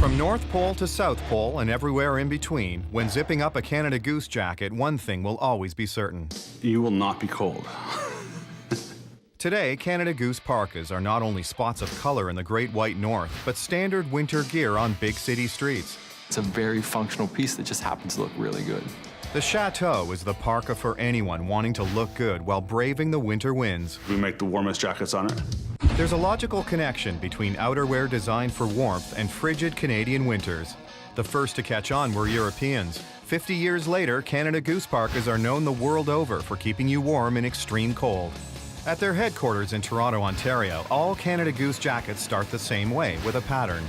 From North Pole to South Pole and everywhere in between, when zipping up a Canada Goose jacket, one thing will always be certain. You will not be cold. Today, Canada Goose parkas are not only spots of color in the Great White North, but standard winter gear on big city streets. It's a very functional piece that just happens to look really good. The Chateau is the parka for anyone wanting to look good while braving the winter winds. We make the warmest jackets on it. There's a logical connection between outerwear designed for warmth and frigid Canadian winters. The first to catch on were Europeans. 50 years later, Canada Goose parkas are known the world over for keeping you warm in extreme cold. At their headquarters in Toronto, Ontario, all Canada Goose jackets start the same way, with a pattern.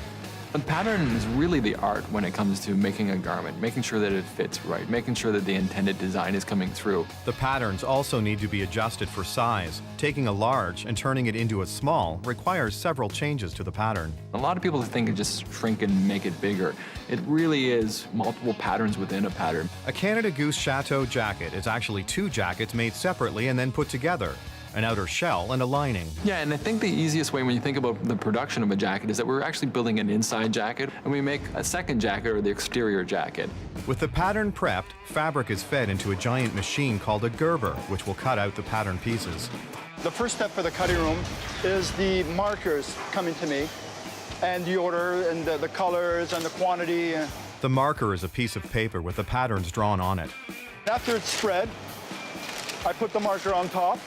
The pattern is really the art when it comes to making a garment, making sure that it fits right, making sure that the intended design is coming through. The patterns also need to be adjusted for size. Taking a large and turning it into a small requires several changes to the pattern. A lot of people think it just shrink and make it bigger. It really is multiple patterns within a pattern. A Canada Goose Chateau jacket is actually two jackets made separately and then put together. An outer shell and a lining. Yeah, and I think the easiest way when you think about the production of a jacket is that we're actually building an inside jacket, and we make a second jacket or the exterior jacket. With the pattern prepped, fabric is fed into a giant machine called a Gerber, which will cut out the pattern pieces. The first step for the cutting room is the markers coming to me, and the order and the colors and the quantity. The marker is a piece of paper with the patterns drawn on it. After it's spread, I put the marker on top.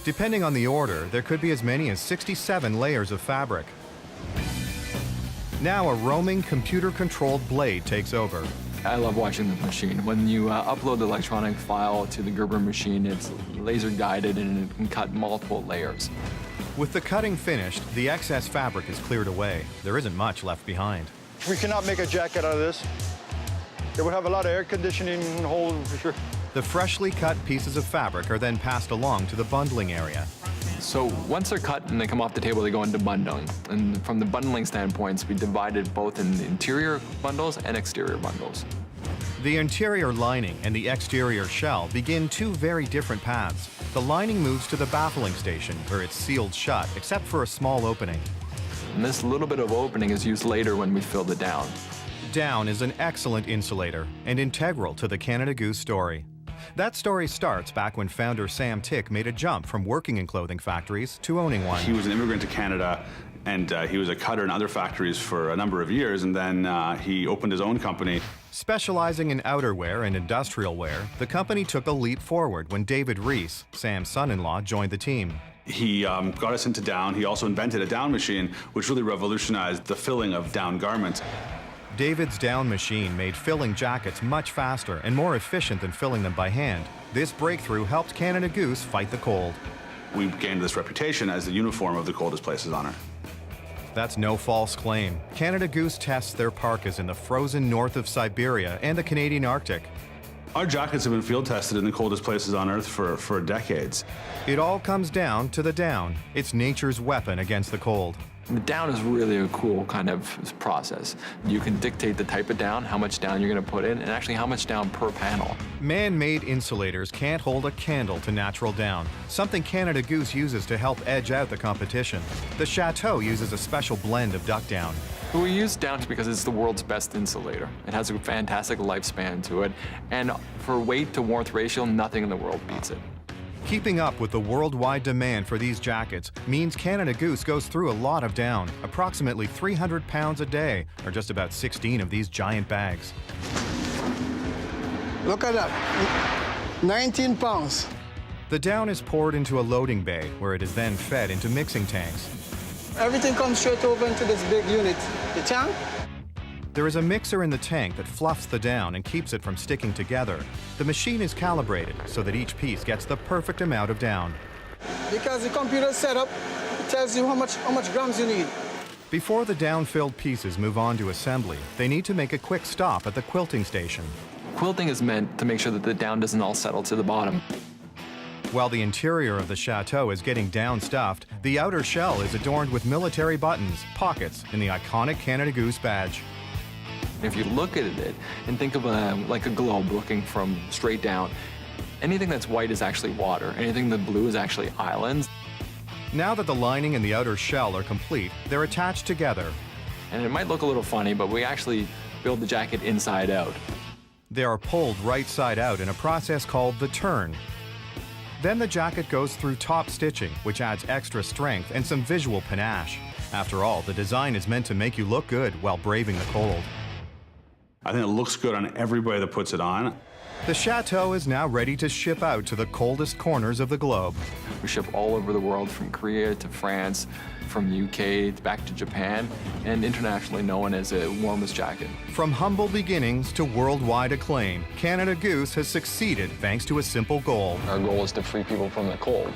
Depending on the order, there could be as many as 67 layers of fabric. Now a roaming, computer-controlled blade takes over. I love watching the machine. When you upload the electronic file to the Gerber machine, it's laser-guided and it can cut multiple layers. With the cutting finished, the excess fabric is cleared away. There isn't much left behind. We cannot make a jacket out of this. It would have a lot of air conditioning hole for sure. The freshly cut pieces of fabric are then passed along to the bundling area. So once they're cut and they come off the table, they go into bundling. And from the bundling standpoints, we divided both in the interior bundles and exterior bundles. The interior lining and the exterior shell begin two very different paths. The lining moves to the baffling station, where it's sealed shut, except for a small opening. And this little bit of opening is used later when we fill the down. Down is an excellent insulator and integral to the Canada Goose story. That story starts back when founder Sam Tick made a jump from working in clothing factories to owning one. He was an immigrant to Canada, and he was a cutter in other factories for a number of years, and then he opened his own company. Specializing in outerwear and industrial wear, the company took a leap forward when David Reese, Sam's son-in-law, joined the team. He got us into down. He also invented a down machine, which really revolutionized the filling of down garments. David's down machine made filling jackets much faster and more efficient than filling them by hand. This breakthrough helped Canada Goose fight the cold. We gained this reputation as the uniform of the coldest places on Earth. That's no false claim. Canada Goose tests their parkas in the frozen north of Siberia and the Canadian Arctic. Our jackets have been field tested in the coldest places on Earth for decades. It all comes down to the down. It's nature's weapon against the cold. The down is really a cool kind of process. You can dictate the type of down, how much down you're going to put in, and actually how much down per panel. Man-made insulators can't hold a candle to natural down, something Canada Goose uses to help edge out the competition. The Chateau uses a special blend of duck down. We use down because it's the world's best insulator. It has a fantastic lifespan to it, and for weight to warmth ratio, nothing in the world beats it. Keeping up with the worldwide demand for these jackets means Canada Goose goes through a lot of down, approximately 300 pounds a day, or just about 16 of these giant bags. Look at that, 19 pounds. The down is poured into a loading bay, where it is then fed into mixing tanks. Everything comes straight over into this big unit. The tank? There is a mixer in the tank that fluffs the down and keeps it from sticking together. The machine is calibrated so that each piece gets the perfect amount of down. Because the computer setup, it tells you how much grams you need. Before the down-filled pieces move on to assembly, they need to make a quick stop at the quilting station. Quilting is meant to make sure that the down doesn't all settle to the bottom. While the interior of the Chateau is getting down stuffed, the outer shell is adorned with military buttons, pockets, and the iconic Canada Goose badge. If you look at it and think of like a globe looking from straight down, anything that's white is actually water. Anything that's blue is actually islands. Now that the lining and the outer shell are complete, they're attached together. And it might look a little funny, but we actually build the jacket inside out. They are pulled right side out in a process called the turn. Then the jacket goes through top stitching, which adds extra strength and some visual panache. After all, the design is meant to make you look good while braving the cold. I think it looks good on everybody that puts it on. The chateau is now ready to ship out to the coldest corners of the globe. We ship all over the world, from Korea to France, from UK back to Japan, and internationally known as a warmest jacket. From humble beginnings to worldwide acclaim, Canada Goose has succeeded thanks to a simple goal. Our goal is to free people from the cold.